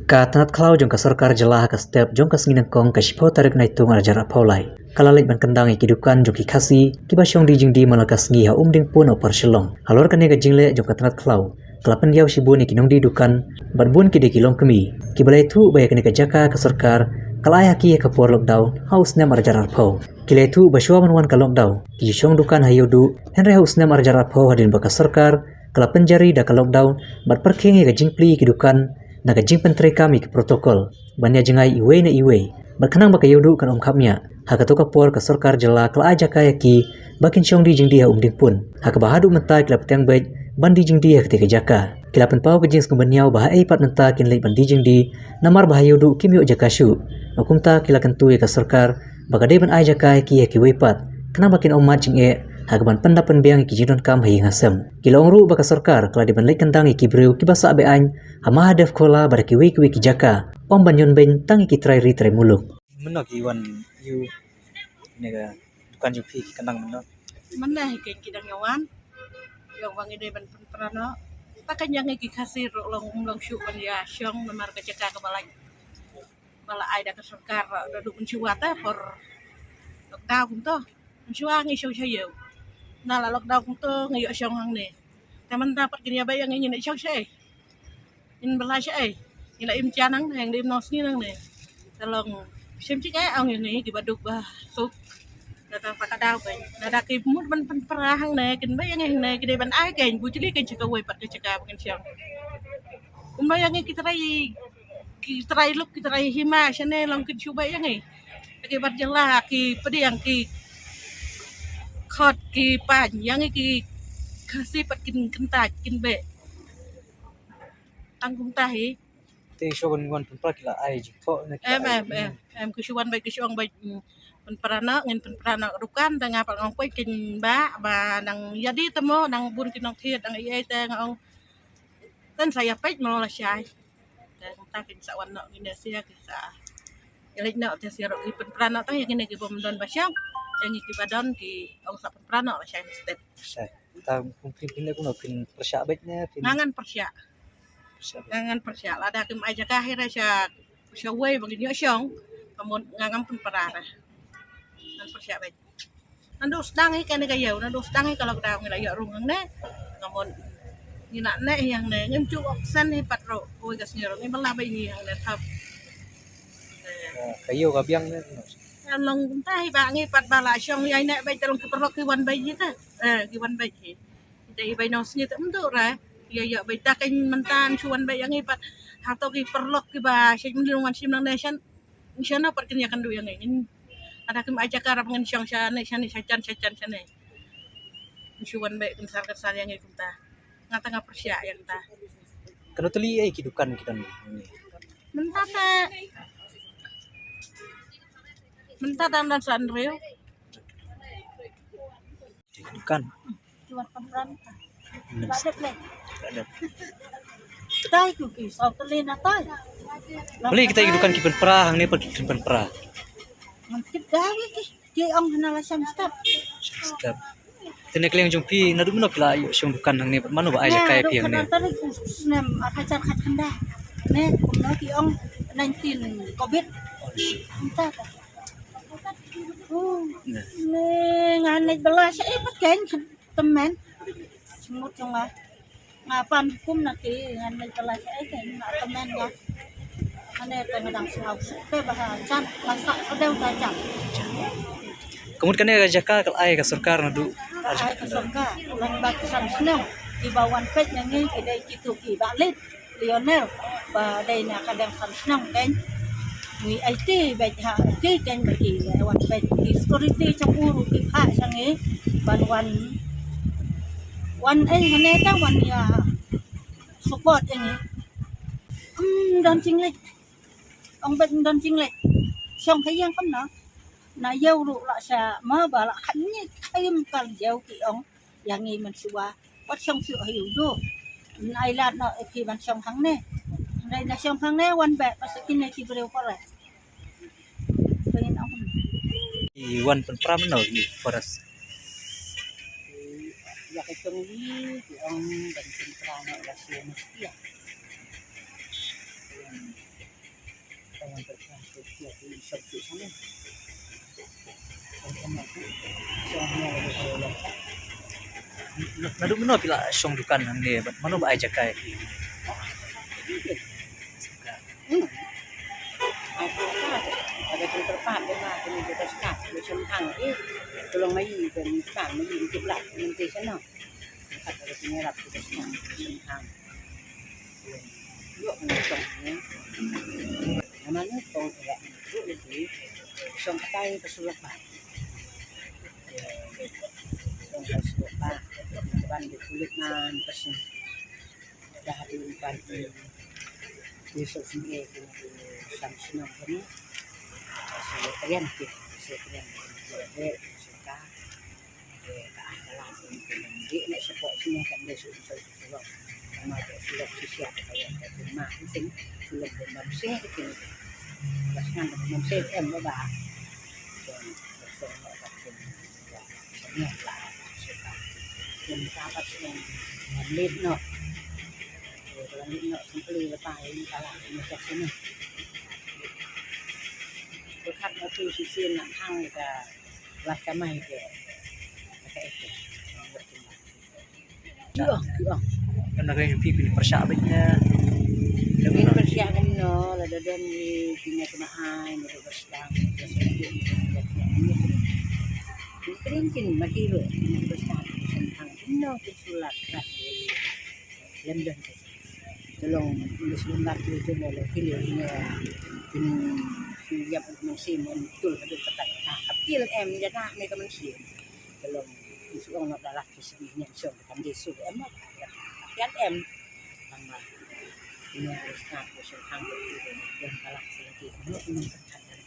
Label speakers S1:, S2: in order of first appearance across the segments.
S1: Ka tanat klau jong ka sarkar jelah ka step jong ka singin kong ka shipo tarik nai tung arjar apaulai. Kalalik ban kendang kehidupan jong ki khasi ki basyong di jing di malakas ngi ha ding pun opar shelong. Halor kane ka jingle jong ka tanat klau. Kalapan diaw shibu ni kinong di dukan bat bun ki de kilong kemi. Ki balai tu baya kane ka jaka ka sarkar kalaya ki ka por lockdown haus nem arjar apau. Kilai tu basyo manwan ka lockdown. Ki syong dukan hayodu henre haus nem arjar apau hadin baka sarkar kalapan jari da ka lockdown bat perking ka jingpli ki dukan naga jingpen tray kami ke protokol banya jengai iwe na iwe berkenang baka yodu kan kamnya haka toka por ke sarkar jela kala aja kaya ki bakin syong di jing dia ding pun haka bahadu mentai kila petang baik bandi jing dia ketika jaka kila penpau ke jing skembanyau bahai pat mentai kin lek bandi jing di namar bahayodu kimyo jaka syu akumta kila kentu ya ke sarkar baka de ban aja kaya ki ya ki wepat kenang bakin omat jing hagaban pendapan biang ki jidon kam hayi ngasem kila ongru baka sarkar kala di ban lek kentang ki breu ki basa abe ain hama hadaf kola bar ki we ki jaka om banyon ben tangi ki trai ri trai muluk
S2: Menok iwan yu nega dukan yu pi kanang menok
S3: Mana hikin kidang yawan yang wangi de ban prano takan yang ki kasir long syu ban ya syong memar ka jaka ka balai bala ai da ka sarkar da du mencuata por lockdown kum to mencuang ngi syong sayo nala lockdown kum to ngi syong hang ne taman dapat kini ba yang ngi ne syong sai in balai sai ila im chanang hang dim nos ni nang ne talong sim ci kay ang ngi ki baduk ba suk datang pakadaw kay nadaki mut ban perahang ne kin ba yang ne kide ban ai kay bujili kay cika way pat cika bangen syang umba yang kita try look kita try hima syane long kin chuba yang ki bat jelah ki pedi yang ki khot ki pan yang ki kasih pat kin kentaj kin be tanggung tahi
S2: te shogun wan pempra kila ai jiko na
S3: em kusuan baik penperana ngin penperana rukan dengan pak ngong poi kin ba nang jadi temo nang bun kin nong thiet nang ai te ngong tan saya pek mau la syai dan ta kin sawan no ngin sia ki sa elek no te sia ro ki penperana tang yang ngin ki bom don basyang yang ki badon ki ong sa penperana la syai step
S2: sai ta mungkin pindah kuno pin persabetnya pin
S3: ngangan persya ngangan persya ada kim aja ka hira sya we bagi nyo syong kamun ngangam penperana nan persya bet nandu sedang kan kayo nandu sedang kalau daw ngila yo rung ne kamun ngina ne yang ne ngem chu oksan ni patro oi gas nyoro ngi bala bay ni yang ne thap
S2: kayo kabyang ne
S3: long tai ba ngi pat bala syong yai ne bay telong ki perlok ki wan bay ni ta ki wan bay ki dai bay nos ni tam tu ra ya bay ta kan mentan chuan bay yang ngi pat hato ki perlok ki ba syai mlungan sim nang nation insana pat kin yakan du yang ngin ada kim aja karap ngen syong syane sacan syane chuan bay kesar yang ngi kunta ngata nga persya yang ta
S2: kano tuli ai kidukan kidan
S3: mentata dan sanrio
S2: kidukan
S3: cuma pemeran
S2: ada
S3: tai ku ki sau tele na tai
S2: beli kita kidukan ki penpra hang ne per penpra
S3: mantip gawe ki ong hanala sam step
S2: step tene kleng jong pi nadu menok la yo syong dukan hang ne manu ba aja kaya pi hang ne
S3: tadi ku nem akacar khat kanda ne no ki ong 19 covid entah ne ngan belas pat ken temen semut yang ngapan kum na ki ngan belas ken temen ya ane kadang selaw te bah chan masak adeu ta chan
S2: kemudian kan jaka kal ai ka sarkar nadu
S3: ai ka sarkar lan batasan senang di bawah pet yang ni kedai kitu ki balit Lionel ba dai na kadang senang kan ni IT baik ha ki kan bagi wan baik security trong uru ki pha sang ni ban wan ai hane ta wan ya support ini don ching lek ông bên don ching lek xong thấy yang không nó na dâu lu la sa ma ba la khánh ni khaim kal dâu ki ông yang ni man suwa wat xong sự hiểu do ai la no ki ban xong thắng ne đây là xong thắng ne wan ba pas kin ne ki breu ko re pengen ông
S2: iwan penpra menok ni forest
S3: ya cái chân lý thì ông bệnh tình trạng này là xuyên mất yang berkuasa di sabtu sana sama soalnya ada
S2: Nadu meno pila syong dukan nang ne mano ba aja kai pi.
S3: ada tempat dia mah kini kita sekat di sentang tolong mai dan kan mai di kiblat nanti sana kat ada penyerap kita sekat di sentang yuk menusuknya namanya kong ya yuk jadi song katai pesulap bah song pesulap bah ban di kulit nan pesun dah di umpan di sini samsung ini sekalian sekalian suka keahlian di nak support semua kan dia sudah sama sudah siap kayak rumah penting sudah bermanusia itu pasangan bermanusia em bah dan semua tapi semua lah suka dan sahabat yang lead no kalau lead no simply lepas ini salah macam sini berkat waktu sisi nak hang ke lat kamai ke pakai itu iya
S2: Kan nagay pi pili persya bitnya.
S3: Kami persiapan no, lada dan di punya kemahan, ada bersedang, mungkin mahiro, bersedang, tentang no kesulat kat London, tolong tulis lembar itu boleh pilihnya, siap musim betul ada kata apil jadi mereka musim, tolong disuruh nak dalah kesedihannya so kan disu kan tambah ini harus nak usul hang dan kalah sedikit ini meningkatkan dan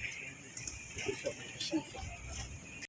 S3: itu so